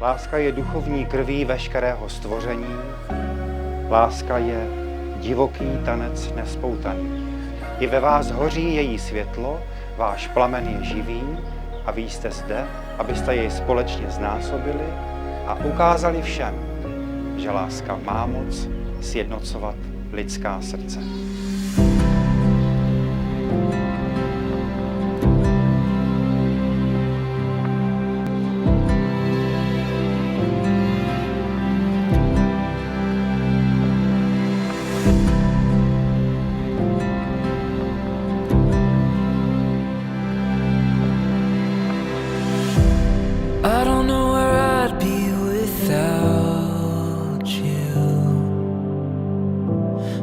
Láska je duchovní krví veškerého stvoření. Láska je divoký tanec nespoutaný. I ve vás hoří její světlo, váš plamen je živý a vy jste zde, abyste jej společně znásobili a ukázali všem, že láska má moc sjednocovat lidská srdce. I don't know where I'd be without you.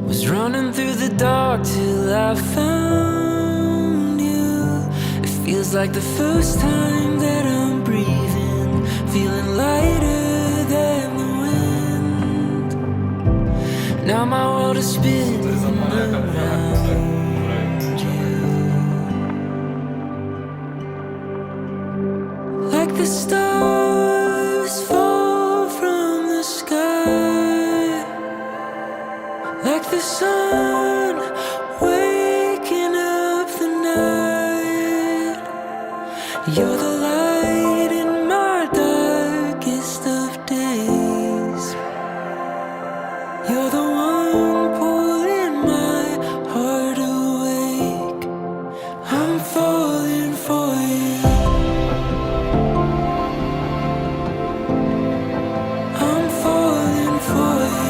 Was running through the dark till I found you. It feels like the first time that I'm breathing, feeling lighter than the wind. Now my world is spinning around you. Like the stars fall from the sky, like the sun waking up the night. You're the light in my darkest of days. You're the one pulling my heart awake. I'm falling for you. I'm falling for you.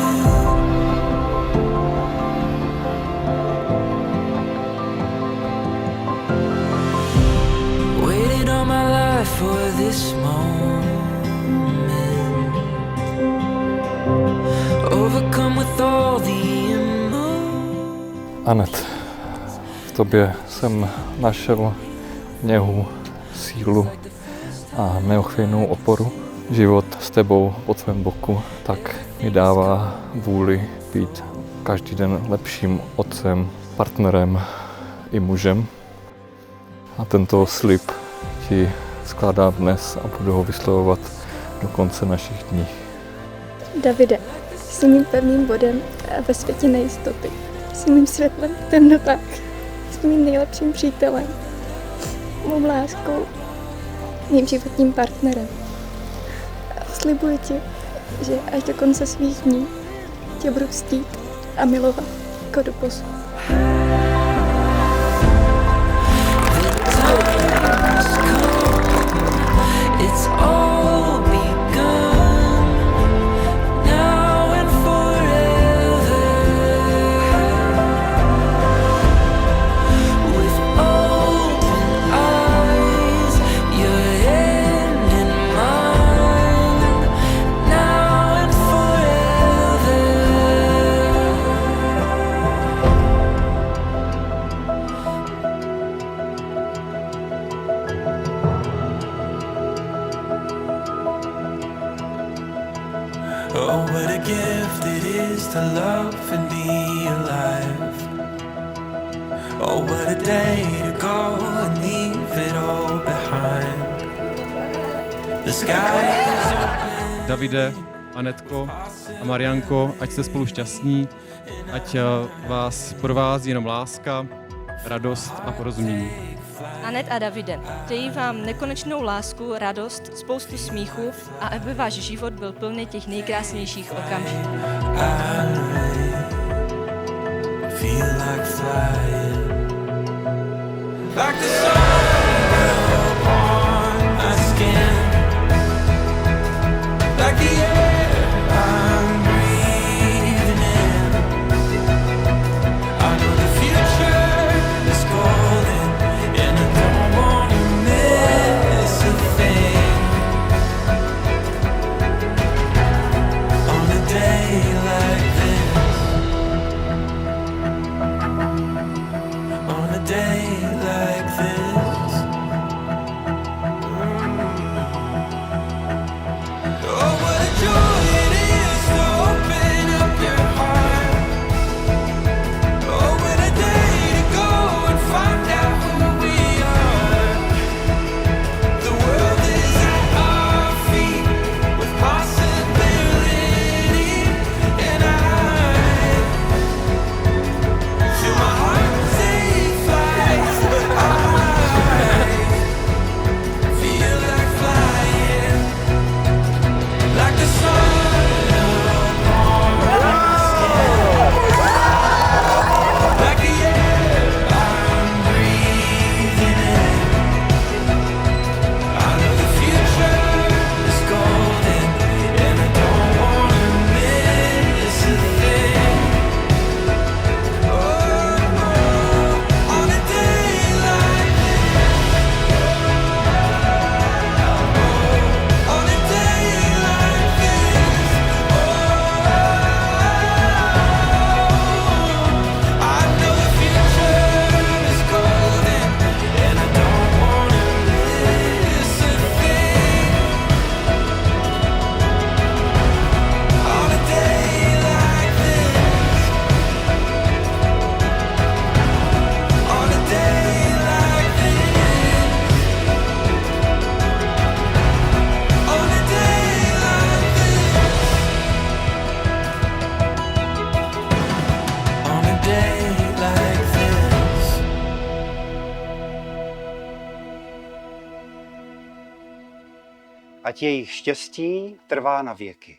Waited all my life for this moment. Overcome with all the emotions. Anet, v tobě jsem našel něhu, sílu a neochvějnou oporu. Život s tebou po tvém boku tak mi dává vůli být každý den lepším otcem, partnerem i mužem. A tento slib ti skládám dnes a budu ho vyslovovat do konce našich dní. Davide, jsi mým pevným bodem ve světě nejistoty. Jsi mým světlem v temnotách. Jsi mým nejlepším přítelem. Mou láskou. Mým životním partnerem. Slibuji ti, že až do konce svých dní tě budu ctít a milovat jako doposud. It's all begun now and forever. With open eyes, your hand in mine now and forever. Oh, what a gift it is to love and be alive. Oh, what a day to go and leave it all behind. The sky is open. Davide, Anetko a Marianko, ať jste spolu šťastní, ať vás provází jenom láska, radost a porozumění. Anet a Davide, přeji vám nekonečnou lásku, radost, spoustu smíchu a aby váš život byl plný těch nejkrásnějších okamžiků. I feel like flying, like the sun upon my skin, like the air I'm breathing in. I know the future is golden, and I don't want to miss a thing. On a day like this, on a day like this. ať jejich štěstí trvá na věky.